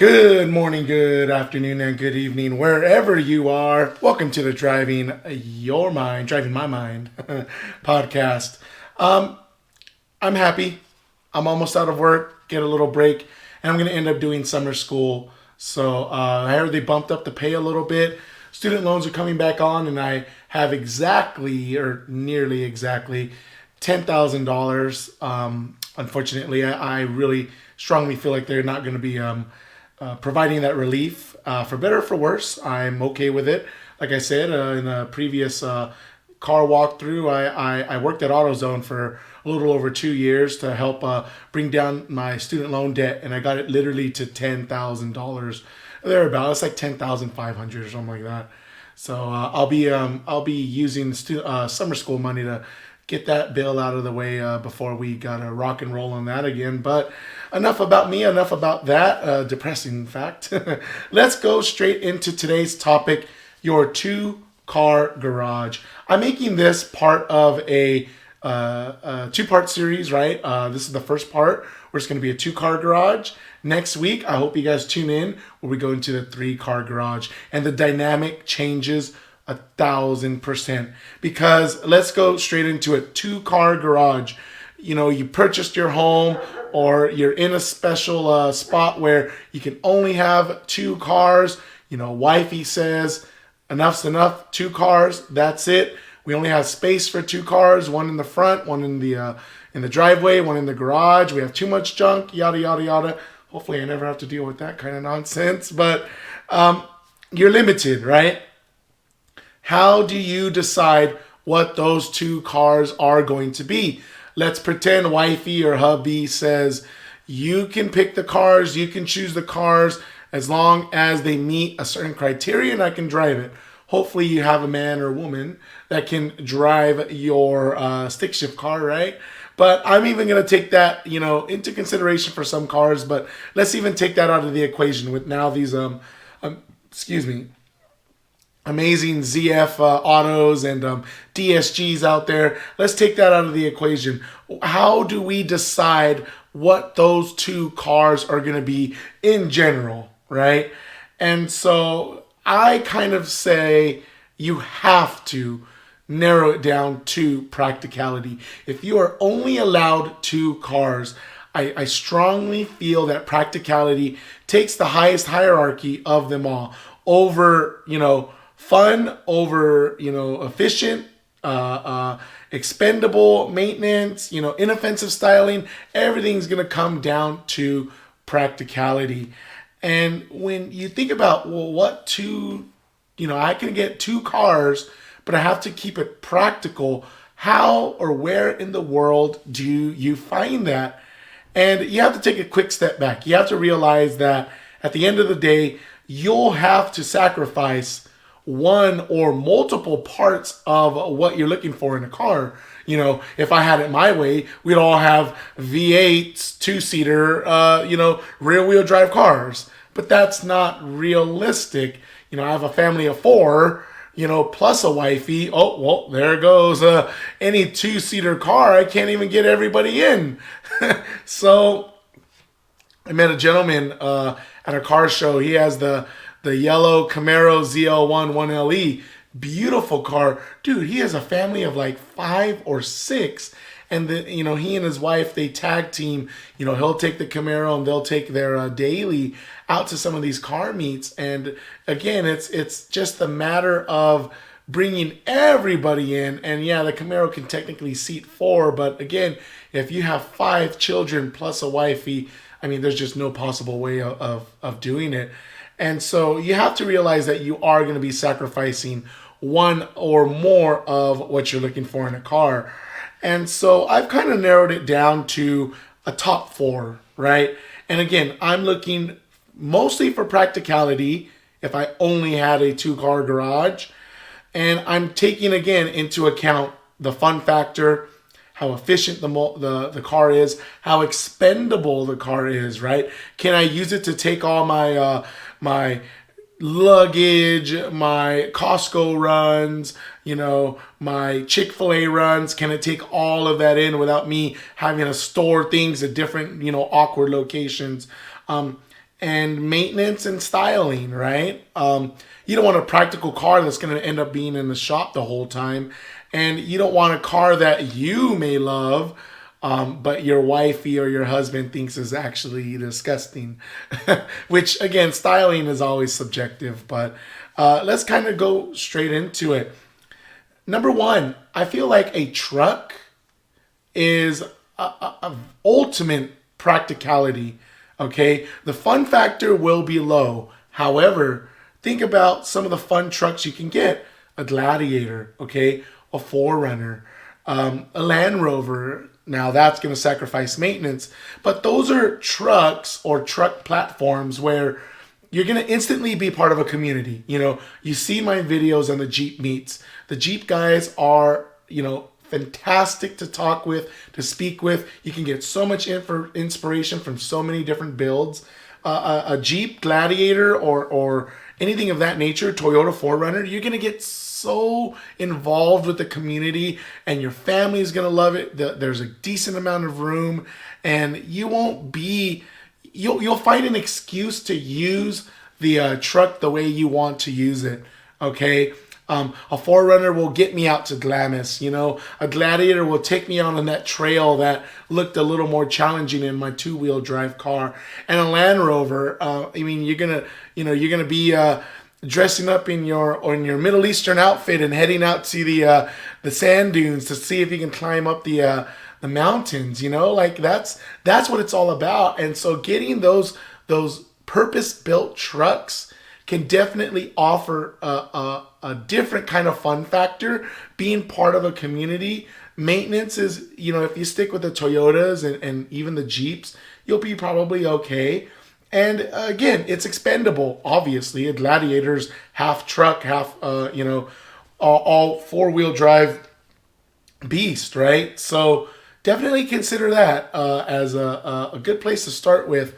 Good morning, good afternoon, and good evening, wherever you are. Welcome to the Driving My Mind podcast. Um, I'm happy. I'm almost out of work, get a little break, and I'm going to end up doing summer school. So I heard they bumped up the pay a little bit. Student loans are coming back on, and I have exactly or nearly exactly $10,000. Unfortunately, I really strongly feel like they're not going to be providing that relief. For better or for worse, I'm okay with it. Like I said in a previous car walkthrough, I worked at AutoZone for a little over 2 years to help bring down my student loan debt, and I got it literally to $10,000 thereabouts. It's like 10,500 or something like that. So I'll be using summer school money to get that bill out of the way before we got to rock and roll on that again. But enough about me, enough about that depressing fact. Let's go straight into today's topic, your two-car garage. I'm making this part of a two-part series, right? This is the first part where it's going to be a two-car garage. Next week, I hope you guys tune in where we go into the three-car garage. And the dynamic changes 1,000%. Because let's go straight into it. Two-car garage. You know, you purchased your home or you're in a special spot where you can only have two cars. You know, wifey says, enough's enough, two cars, that's it. We only have space for two cars, one in the front, one in the driveway, one in the garage. We have too much junk, yada, yada, yada. Hopefully I never have to deal with that kind of nonsense. But you're limited, right? How do you decide what those two cars are going to be? Let's pretend wifey or hubby says, you can pick the cars, you can choose the cars as long as they meet a certain criteria and I can drive it. Hopefully you have a man or woman that can drive your stick shift car, right? But I'm even going to take that, into consideration for some cars, but let's even take that out of the equation with now these, amazing ZF autos and DSGs out there. Let's take that out of the equation. How do we decide what those two cars are going to be in general, right? And so I kind of say you have to narrow it down to practicality. If you are only allowed two cars, I strongly feel that practicality takes the highest hierarchy of them all over, fun, over, efficient, expendable maintenance, inoffensive styling. Everything's going to come down to practicality. And when you think about, well, what two, I can get two cars, but I have to keep it practical. How or where in the world do you find that? And you have to take a quick step back. You have to realize that at the end of the day, you'll have to sacrifice one or multiple parts of what you're looking for in a car. If I had it my way, we'd all have V8s, two-seater, rear-wheel drive cars. But that's not realistic. I have a family of four, plus a wifey. Oh, well, there goes any two-seater car. I can't even get everybody in. So I met a gentleman at a car show. He has the yellow Camaro ZL1 1LE. Beautiful car. Dude, he has a family of like 5 or 6. And he and his wife, they tag team. He'll take the Camaro and they'll take their daily out to some of these car meets. And again, it's just a matter of bringing everybody in. And yeah, the Camaro can technically seat 4. But again, if you have 5 children plus a wifey, there's just no possible way of doing it. And so you have to realize that you are going to be sacrificing one or more of what you're looking for in a car. And so I've kind of narrowed it down to a top 4, right? And again, I'm looking mostly for practicality if I only had a 2-car garage. And I'm taking, again, into account the fun factor, how efficient the car is, how expendable the car is, right? Can I use it to take all my my luggage, my Costco runs, my Chick-fil-A runs? Can it take all of that in without me having to store things at different, awkward locations? and maintenance and styling, right? You don't want a practical car that's going to end up being in the shop the whole time. And you don't want a car that you may love, but your wifey or your husband thinks is actually disgusting. Which, again, styling is always subjective. But let's kind of go straight into it. Number one, I feel like a truck is a ultimate practicality. Okay, the fun factor will be low. However, think about some of the fun trucks you can get: a Gladiator, okay, a 4Runner, a Land Rover. Now that's going to sacrifice maintenance, but those are trucks or truck platforms where you're going to instantly be part of a community. You know, you see my videos on the Jeep meets. The Jeep guys are, fantastic to talk with, to speak with. You can get so much inspiration from so many different builds. A Jeep Gladiator or anything of that nature, Toyota 4Runner, you're going to get so involved with the community, and your family is going to love it. There's a decent amount of room, and you'll find an excuse to use the truck the way you want to use it. Okay. A 4Runner will get me out to Glamis, a Gladiator will take me on that trail that looked a little more challenging in my 2-wheel drive car. And a Land Rover, you're gonna be dressing up in your Middle Eastern outfit and heading out to the sand dunes to see if you can climb up the mountains. That's what it's all about. And so getting those purpose-built trucks can definitely offer a different kind of fun factor. Being part of a community, maintenance is, if you stick with the Toyotas and even the Jeeps, you'll be probably okay. And again, it's expendable. Obviously, a Gladiator's half truck, half all 4-wheel drive beast, right? So definitely consider that as a good place to start with.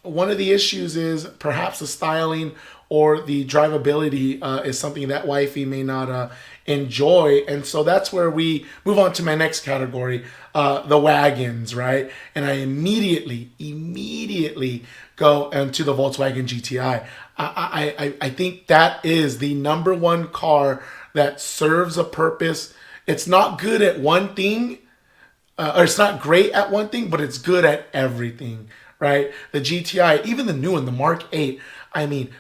One of the issues is perhaps the styling or the drivability is something that wifey may not enjoy. And so that's where we move on to my next category, the wagons, right? And I immediately go into the Volkswagen GTI. I think that is the number one car that serves a purpose. It's not good at one thing, or it's not great at one thing, but it's good at everything. Right? The GTI, even the new one, the Mark 8,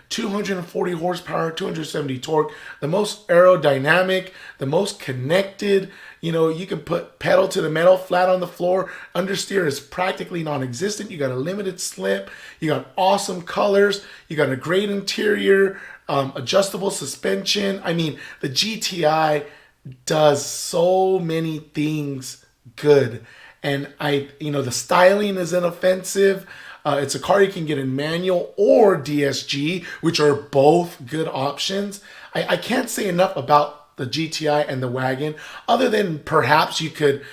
240 horsepower, 270 torque, the most aerodynamic, the most connected. You can put pedal to the metal, flat on the floor. Understeer is practically non-existent. You got a limited slip. You got awesome colors. You got a great interior, adjustable suspension. The GTI does so many things good. And the styling is inoffensive. It's a car you can get in manual or DSG, which are both good options. I can't say enough about the GTI and the wagon, other than perhaps you could,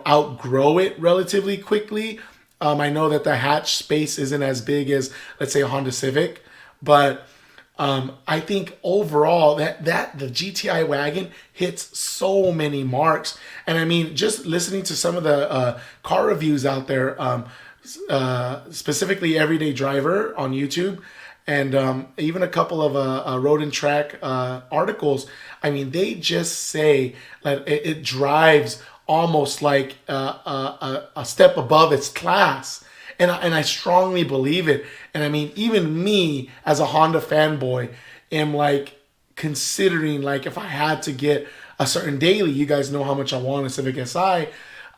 outgrow it relatively quickly. I know that the hatch space isn't as big as, let's say, a Honda Civic, but I think overall that the GTI wagon hits so many marks. And just listening to some of the car reviews out there, specifically Everyday Driver on YouTube, and even a couple of Road and Track articles, they just say that it drives almost like a step above its class. And I strongly believe it. And even me as a Honda fanboy am considering, if I had to get a certain daily, you guys know how much I want a Civic Si,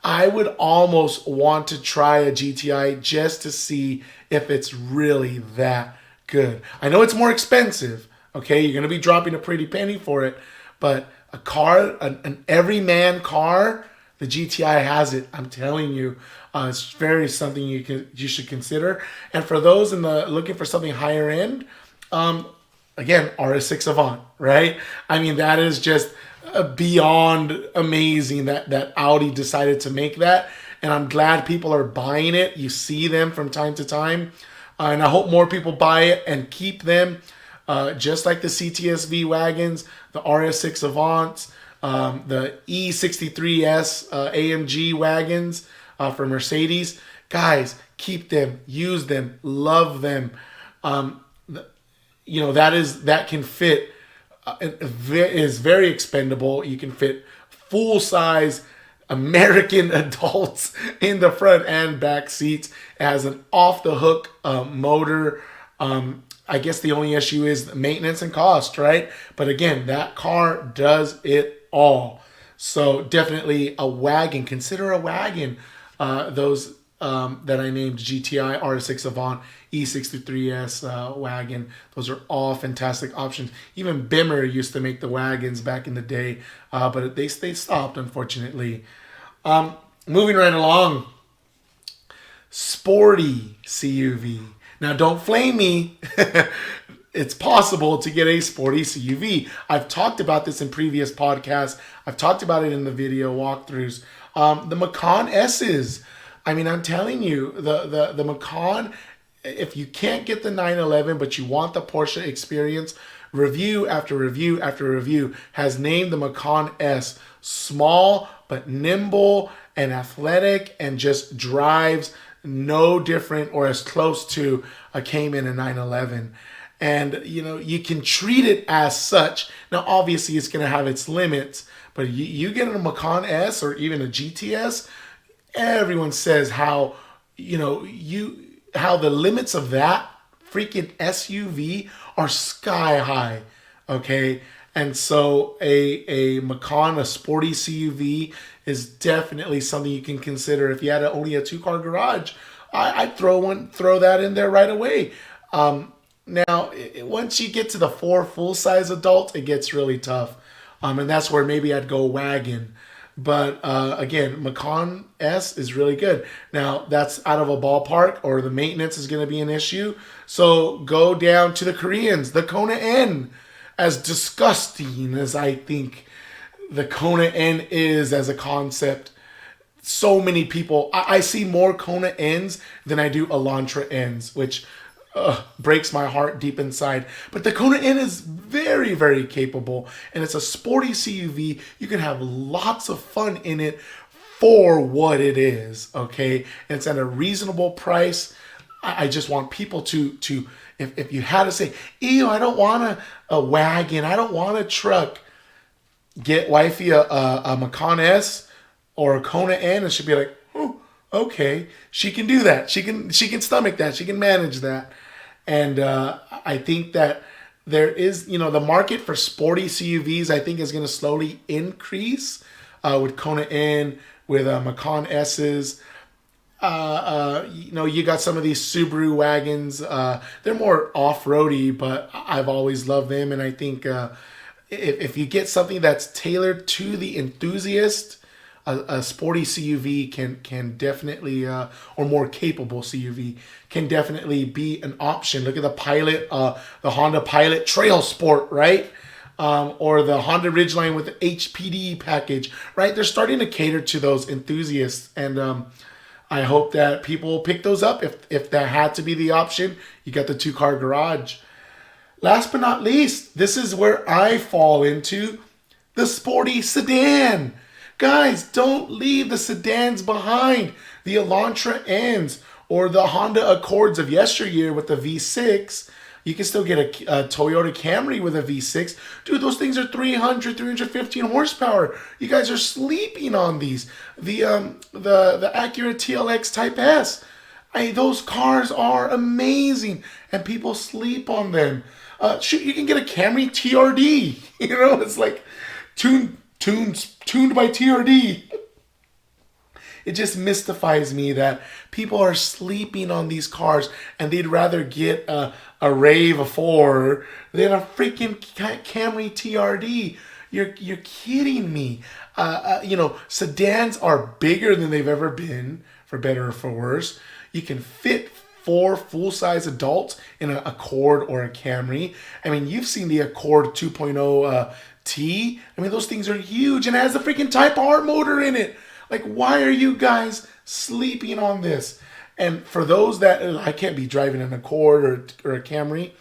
I would almost want to try a GTI just to see if it's really that good. I know it's more expensive. Okay, you're going to be dropping a pretty penny for it. But a car, an everyman car, the GTI has it. I'm telling you. It's very something you should consider. And for those looking for something higher end, again, RS6 Avant, right? That is just beyond amazing that Audi decided to make that. And I'm glad people are buying it. You see them from time to time. And I hope more people buy it and keep them. Just like the CTSV wagons, the RS6 Avants, the E63S AMG wagons, for Mercedes. Guys, keep them, use them, love them. That can fit. Is very expendable. You can fit full size American adults in the front and back seats. It has an off the hook motor. I guess the only issue is maintenance and cost, right? But again, that car does it all. So definitely a wagon. Consider a wagon. Those that I named, GTI, R6 Avant, E63S wagon. Those are all fantastic options. Even Bimmer used to make the wagons back in the day, but they stopped, unfortunately. Moving right along, sporty CUV. Now, don't flame me. It's possible to get a sporty CUV. I've talked about this in previous podcasts. I've talked about it in the video walkthroughs. The Macan S's. I mean, I'm telling you, the Macan, if you can't get the 911, but you want the Porsche experience, review after review after review has named the Macan S small but nimble and athletic and just drives no different or as close to a Cayman and 911. And, you can treat it as such. Now, obviously, it's going to have its limits, but you get a Macan S or even a GTS, everyone says how the limits of that freaking SUV are sky high, okay? And so a Macan, a sporty CUV, is definitely something you can consider. If you had only a 2-car garage, I'd throw that in there right away. Now, once you get to the 4 full-size adults, it gets really tough. And that's where maybe I'd go wagon. But again, Macan S is really good. Now, that's out of a ballpark, or the maintenance is going to be an issue. So go down to the Koreans, the Kona N. As disgusting as I think the Kona N is as a concept, so many people, I see more Kona N's than I do Elantra N's, which breaks my heart deep inside. But the Kona N is very, very capable, and it's a sporty CUV. You can have lots of fun in it for what it is, okay? And it's at a reasonable price. I just want people to if you had to say, ew, I don't want a wagon, I don't want a truck, get wifey a Macan S or a Kona N, and she'll be like, oh, okay, she can do that. She can stomach that. She can manage that. And I think that there is, the market for sporty CUVs, I think, is going to slowly increase with Kona N, with Macan S's. You got some of these Subaru wagons. They're more off-roady, but I've always loved them. And I think if you get something that's tailored to the enthusiast, a sporty CUV can definitely, or more capable CUV, can definitely be an option. Look at the Pilot, the Honda Pilot Trail Sport, right? Or the Honda Ridgeline with the HPD package, right? They're starting to cater to those enthusiasts, and I hope that people pick those up. If that had to be the option, you got the 2-car garage. Last but not least, this is where I fall into the sporty sedan. Guys, don't leave the sedans behind. The Elantra N's or the Honda Accords of yesteryear with the V6. You can still get a Toyota Camry with a V6. Dude, those things are 315 horsepower. You guys are sleeping on these. The Acura TLX Type S. Those cars are amazing, and people sleep on them. Shoot, you can get a Camry TRD. It's like tuned by TRD. It just mystifies me that people are sleeping on these cars, and they'd rather get a Rave 4 than a freaking Camry TRD. You're kidding me. Sedans are bigger than they've ever been, for better or for worse. You can fit 4 full-size adults in an Accord or a Camry. I mean, you've seen the Accord 2.0 T. I mean, those things are huge, and it has the freaking Type R motor in it. Like, why are you guys sleeping on this? And for those that, I can't be driving an Accord or a Camry,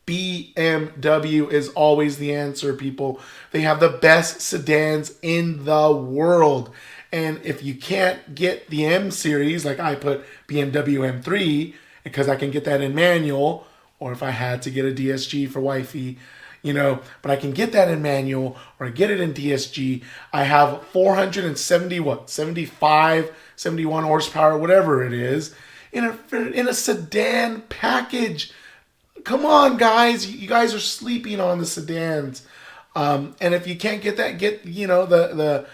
BMW is always the answer, people. They have the best sedans in the world. And if you can't get the M series, like I put BMW M3 because I can get that in manual, or if I had to get a DSG for wifey, but I can get that in manual or I get it in DSG. I have 470, 75, 71 horsepower, whatever it is, in a sedan package. Come on, guys. You guys are sleeping on the sedans. And if you can't get that, get, the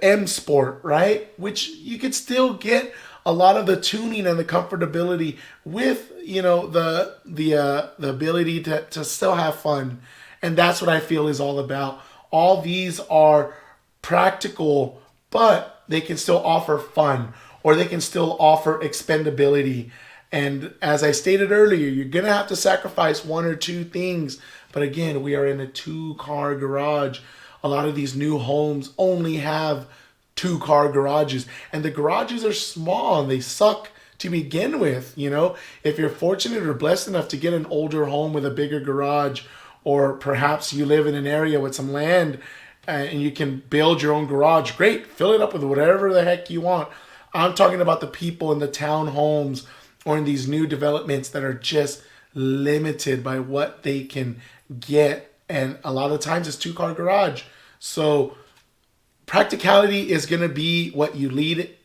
M Sport, right? Which you could still get a lot of the tuning and the comfortability with, the ability to still have fun. And that's what I feel is all about. All these are practical, but they can still offer fun, or they can still offer expendability. And as I stated earlier, you're going to have to sacrifice one or two things. But again, we are in a 2-car garage. A lot of these new homes only have 2-car garages. And the garages are small and they suck to begin with. If you're fortunate or blessed enough to get an older home with a bigger garage, or perhaps you live in an area with some land and you can build your own garage, great. Fill it up with whatever the heck you want. I'm talking about the people in the townhomes or in these new developments that are just limited by what they can get. And a lot of times it's 2-car garage. So practicality is going to be what you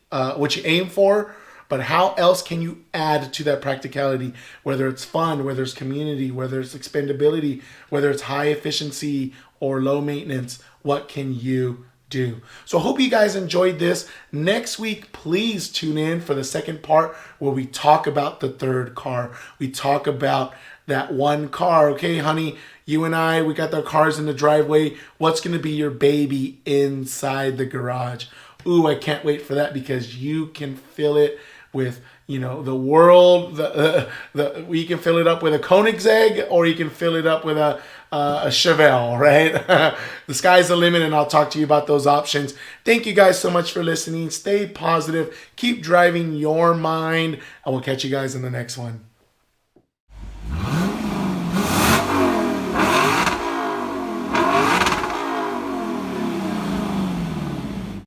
what you aim for. But how else can you add to that practicality? Whether it's fun, whether it's community, whether it's expendability, whether it's high efficiency or low maintenance, what can you do? So I hope you guys enjoyed this. Next week, please tune in for the second part where we talk about the third car. We talk about that one car. Okay, honey, you and I, we got the cars in the driveway. What's going to be your baby inside the garage? Ooh, I can't wait for that, because you can fill it with, the world. You can fill it up with a Koenigsegg, or you can fill it up with a Chevelle, right? The sky's the limit, and I'll talk to you about those options. Thank you guys so much for listening. Stay positive. Keep driving your mind, and we'll catch you guys in the next one.